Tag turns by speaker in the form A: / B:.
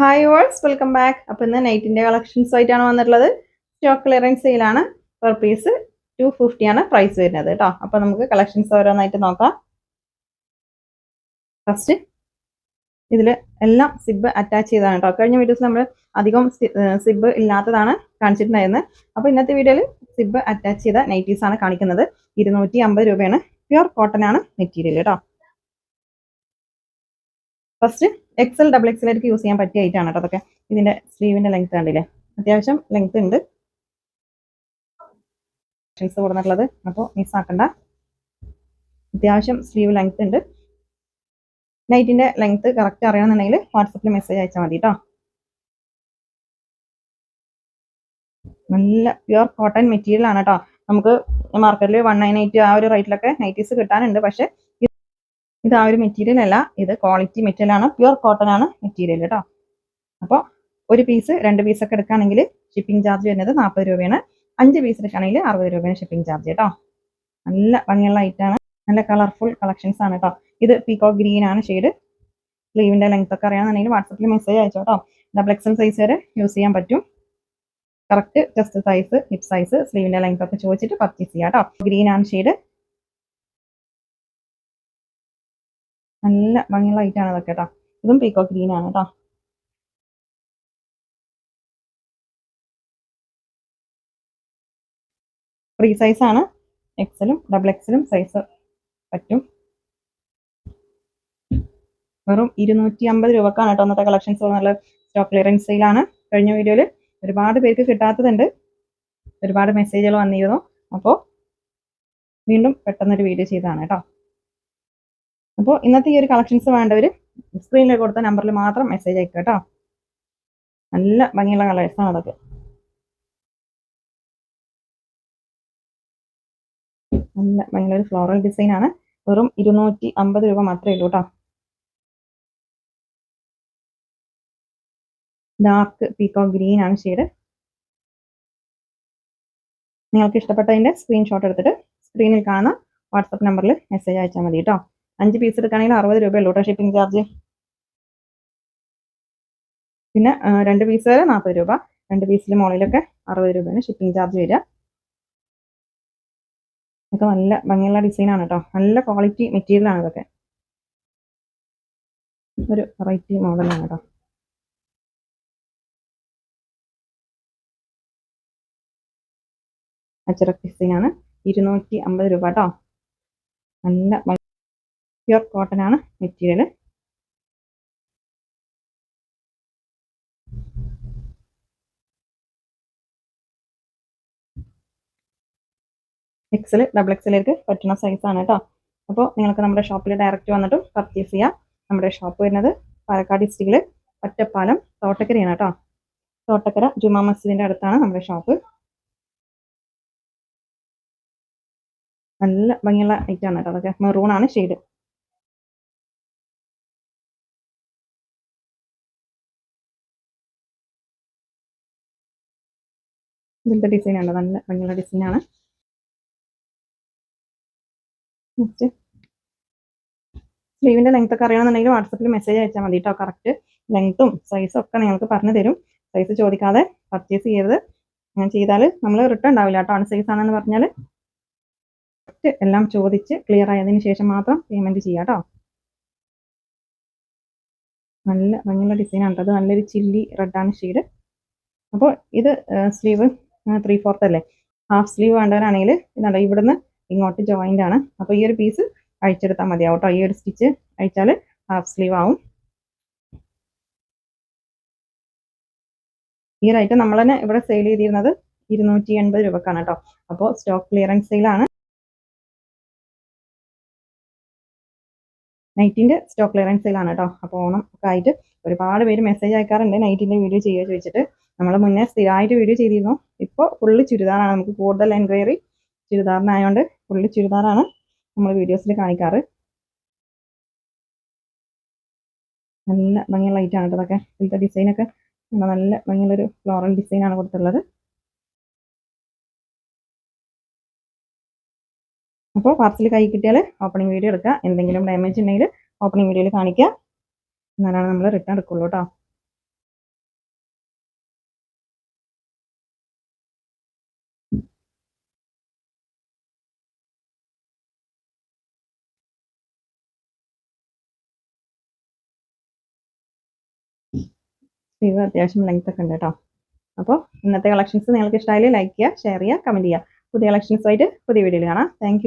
A: Hi ഓൾസ് welcome back. അപ്പോൾ ഇന്ന് നൈറ്റിൻ്റെ collections ആയിട്ടാണ് വന്നിട്ടുള്ളത്. സ്റ്റോക്ക് ക്ലിയറൻസ് സെയിലാണ്. പെർ പീസ് 250 ആണ് പ്രൈസ് വരുന്നത് കേട്ടോ. അപ്പോൾ നമുക്ക് കളക്ഷൻസ് ഓരോന്നായിട്ട് നോക്കാം. ഫസ്റ്റ് ഇതിൽ എല്ലാം സിബ് അറ്റാച്ച് ചെയ്താണ് കേട്ടോ. കഴിഞ്ഞ വീഡിയോസ് നമ്മൾ അധികം സിബ് ഇല്ലാത്തതാണ് കാണിച്ചിട്ടുണ്ടായിരുന്നത്. അപ്പോൾ ഇന്നത്തെ വീഡിയോയിൽ സിബ് അറ്റാച്ച് ചെയ്ത നൈറ്റീസ് ആണ് കാണിക്കുന്നത്. 250 രൂപയാണ്. പ്യുർ കോട്ടൺ ആണ് മെറ്റീരിയൽ കേട്ടോ. ഫസ്റ്റ് എക്സൽ ഡബിൾ എക്സലായിട്ട് യൂസ് ചെയ്യാൻ പറ്റിയ ഐറ്റാണ് കേട്ടോ അതൊക്കെ. ഇതിന്റെ സ്ലീവിന്റെ ലെങ്ത് കണ്ടില്ലേ, അത്യാവശ്യം ലെങ്ത് ഉണ്ട് കൊടുത്തിട്ടുള്ളത്. അപ്പോൾ മിസ്സാക്കണ്ട, അത്യാവശ്യം സ്ലീവ് ലെങ്ത് ഉണ്ട്. നൈറ്റിന്റെ ലെങ്ത് കറക്റ്റ് അറിയണമെന്നുണ്ടെങ്കിൽ വാട്സപ്പിൽ മെസ്സേജ് അയച്ചാൽ മതി കേട്ടോ. നല്ല പ്യുർ കോട്ടൺ മെറ്റീരിയൽ ആണ് കേട്ടോ. നമുക്ക് മാർക്കറ്റിൽ 198 ആ ഒരു റേറ്റിലൊക്കെ നൈറ്റീസ് കിട്ടാനുണ്ട്. പക്ഷെ ഇത് ആ ഒരു മെറ്റീരിയൽ അല്ല, ഇത് ക്വാളിറ്റി മെറ്റീരിയൽ ആണ്. പ്യുർ കോട്ടൺ ആണ് മെറ്റീരിയൽ കേട്ടോ. അപ്പോൾ ഒരു പീസ് 2 പീസൊക്കെ എടുക്കുകയാണെങ്കിൽ ഷിപ്പിംഗ് ചാർജ് വരുന്നത് 40 രൂപയാണ്. 5 പീസ് എടുക്കുകയാണെങ്കിൽ 60 രൂപയാണ് ഷിപ്പിംഗ് ചാർജ് കേട്ടോ. നല്ല ഭംഗിയുള്ള ഐറ്റാണ്, നല്ല കളർഫുൾ കളക്ഷൻസ് ആണ് കേട്ടോ. ഇത് പീകോക്ക് ഗ്രീൻ ആണ് ഷെയ്ഡ്. സ്ലീവിന്റെ ലെങ്ത് ഒക്കെ അറിയാമെന്നുണ്ടെങ്കിൽ വാട്സപ്പിൽ മെസ്സേജ് അയച്ചോ കേട്ടോ. ഡബിൾ എക്സൽ സൈസ് വരെ യൂസ് ചെയ്യാൻ പറ്റും. Correct chest size, hip size, സ്ലീവിന്റെ ലെങ്ത് ഒക്കെ ചോദിച്ചിട്ട് പർച്ചേസ് ചെയ്യാം കേട്ടോ. ഗ്രീൻ ആണ് ഷെയ്ഡ്. നല്ല ഭംഗിയുള്ള ഐറ്റാണ് അതൊക്കെ കേട്ടോ. ഇതും പീകോക്ക് ഗ്രീൻ ആണ് കേട്ടോ. ഫ്രീ സൈസ് ആണ്. എക്സലും ഡബിൾ എക്സലും സൈസ് പറ്റും. വെറും 250 രൂപക്കാണ് കേട്ടോ അന്നത്തെ കളക്ഷൻസ്. നല്ല സ്റ്റോക്ക് ക്ലിയറൻസ് സെയിലാണ്. കഴിഞ്ഞ വീഡിയോയിൽ ഒരുപാട് പേർക്ക് കിട്ടാത്തതുണ്ട്, ഒരുപാട് മെസ്സേജുകൾ വന്നിരുന്നു. അപ്പോൾ വീണ്ടും പെട്ടെന്നൊരു വീഡിയോ ചെയ്തതാണ് കേട്ടോ. അപ്പോൾ ഇന്നത്തെ ഈ ഒരു കളക്ഷൻസ് വേണ്ടവർ സ്ക്രീനിൽ കൊടുത്ത നമ്പറിൽ മാത്രം മെസ്സേജ് അയക്കുക കേട്ടോ. നല്ല ഭംഗിയുള്ള കളേഴ്സാണ് അതൊക്കെ. നല്ല ഭംഗിയുള്ള ഒരു ഫ്ലോറൽ ഡിസൈൻ ആണ്. വെറും 250 രൂപ മാത്രമേ ഉള്ളൂ കേട്ടോ. ഡാർക്ക് പീകോക്ക് ഗ്രീൻ ആണ് ഷെയ്ഡ്. നിങ്ങൾക്ക് ഇഷ്ടപ്പെട്ടതിന്റെ സ്ക്രീൻഷോട്ട് എടുത്തിട്ട് സ്ക്രീനിൽ കാണുന്ന വാട്സപ്പ് നമ്പറിൽ മെസ്സേജ് അയച്ചാൽ മതി കേട്ടോ. 5 പീസ് എടുക്കുകയാണെങ്കിൽ 60 രൂപ ഉള്ളൂ കേട്ടോ ഷിപ്പിംഗ് ചാർജ്. പിന്നെ 2 പീസ് വരെ 40 രൂപ, 2 പീസിൽ മുകളിലൊക്കെ 60 രൂപയാണ് ഷിപ്പിംഗ് ചാർജ് വരിക. ഇതൊക്കെ നല്ല ഭംഗിയുള്ള ഡിസൈൻ ആണ് കേട്ടോ. നല്ല ക്വാളിറ്റി മെറ്റീരിയൽ ആണ് ഇതൊക്കെ. ഒരു വെറൈറ്റി മോഡലാണ് കേട്ടോ. അച്ചറക് ഡിസൈൻ ആണ്. 250 രൂപ കേട്ടോ. നല്ല പ്യുർ കോട്ടൺ ആണ് മെറ്റീരിയൽ. എക്സൽ ഡബിൾ എക്സലേക്ക് പറ്റുന്ന സൈസാണ് കേട്ടോ. അപ്പോൾ നിങ്ങൾക്ക് നമ്മുടെ ഷോപ്പിൽ ഡയറക്റ്റ് വന്നിട്ട് പർച്ചേസ് ചെയ്യാം. നമ്മുടെ ഷോപ്പ് വരുന്നത് പാലക്കാട് ഡിസ്ട്രിക്റ്റിൽ ഒറ്റപ്പാലം തോട്ടക്കരയാണ് കേട്ടോ. തോട്ടക്കര ജുമാ മസ്ജിദിന്റെ അടുത്താണ് നമ്മുടെ ഷോപ്പ്. നല്ല ഭംഗിയുള്ള ഐറ്റാണ് കേട്ടോ അതൊക്കെ. മെറൂൺ ആണ് ഷെയ്ഡ്. ഇതിന്റെ ഡിസൈൻ ആണ്, നല്ല ഭംഗിയുള്ള ഡിസൈൻ ആണ്. നെക്സ്റ്റ് സ്ലീവിന്റെ ലെങ്ത് ഒക്കെ അറിയണമെന്നുണ്ടെങ്കിൽ വാട്സപ്പിൽ മെസ്സേജ് അയച്ചാൽ മതി കേട്ടോ. കറക്റ്റ് ലെങ്ത്തും സൈസും ഒക്കെ നിങ്ങൾക്ക് പറഞ്ഞു തരും. സൈസ് ചോദിക്കാതെ പർച്ചേസ് ചെയ്യരുത്. അങ്ങനെ ചെയ്താൽ നമ്മൾ റിട്ടേൺ ഉണ്ടാവില്ല കേട്ടോ. അൺ സൈസ് ആണെന്ന് പറഞ്ഞാൽ എല്ലാം ചോദിച്ച് ക്ലിയർ ആയതിനു ശേഷം മാത്രം പേയ്മെന്റ് ചെയ്യാം കേട്ടോ. നല്ല ഭംഗിയുള്ള ഡിസൈൻ ആണ്. അത് നല്ലൊരു ചില്ലി റെഡ് ആണ് ഷെയ്ഡ്. അപ്പോൾ ഇത് സ്ലീവ് 3/4 അല്ലേ. ഹാഫ് സ്ലീവ് വേണ്ടവരാണെങ്കിൽ ഇതാണ് ഇവിടുന്ന് ഇങ്ങോട്ട് ജോയിന്റ് ആണ്. അപ്പോൾ ഈ ഒരു പീസ് അഴിച്ചെടുത്താൽ മതിയാവും കേട്ടോ. ഈ ഒരു സ്റ്റിച്ച് അഴിച്ചാൽ ഹാഫ് സ്ലീവ് ആവും. ഈ ഒരു ഐറ്റം നമ്മൾ തന്നെ ഇവിടെ സെയിൽ ചെയ്തിരുന്നത് 280 രൂപക്കാണ് കേട്ടോ. അപ്പോൾ സ്റ്റോക്ക് ക്ലിയറൻസ് സെയിലാണ്. നൈറ്റിന്റെ സ്റ്റോക്ക് ക്ലിയറൻസ് സെയിലാണ് കേട്ടോ. അപ്പോൾ ഓണം ഒക്കെ ആയിട്ട് ഒരുപാട് പേര് മെസ്സേജ് അയക്കാറുണ്ട് നൈറ്റിന്റെ വീഡിയോ ചെയ്യുക ചോദിച്ചിട്ട്. നമ്മൾ മുന്നേ സ്ഥിരമായിട്ട് വീഡിയോ ചെയ്തിരുന്നു. ഇപ്പോൾ ഫുള്ള് ചുരിദാറാണ് നമുക്ക് കൂടുതൽ എൻക്വയറി. ചുരിദാറിനായതുകൊണ്ട് ഫുള്ള് ചുരിദാറാണ് നമ്മൾ വീഡിയോസിൽ കാണിക്കാറ്. നല്ല ഭംഗിയുള്ള ഐറ്റാണ് കേട്ടോ അതൊക്കെ. ഇതിലത്തെ ഡിസൈനൊക്കെ നല്ല ഭംഗിയുള്ളൊരു ഫ്ലോറൽ ഡിസൈനാണ് കൊടുത്തുള്ളത്. അപ്പോൾ പാർസൽ കൈ കിട്ടിയാൽ ഓപ്പണിംഗ് വീഡിയോ എടുക്കുക. എന്തെങ്കിലും ഡാമേജ് ഉണ്ടെങ്കിൽ ഓപ്പണിംഗ് വീഡിയോയിൽ കാണിക്കുക. എന്നാലാണ് നമ്മൾ റിട്ടേൺ എടുക്കുള്ളൂ കേട്ടോ. സ്ലീവ് അത്യാവശ്യം ലെങ്ത് ഒക്കെ ഉണ്ട് കേട്ടോ. അപ്പോൾ ഇന്നത്തെ കളക്ഷൻസ് നിങ്ങൾക്ക് ഇഷ്ടമായാലും ലൈക്ക് ചെയ്യുക, ഷെയർ ചെയ്യുക, കമൻറ്റ് ചെയ്യുക. പുതിയ കളക്ഷൻസുമായിട്ട് പുതിയ വീഡിയോയിൽ കാണാം. താങ്ക്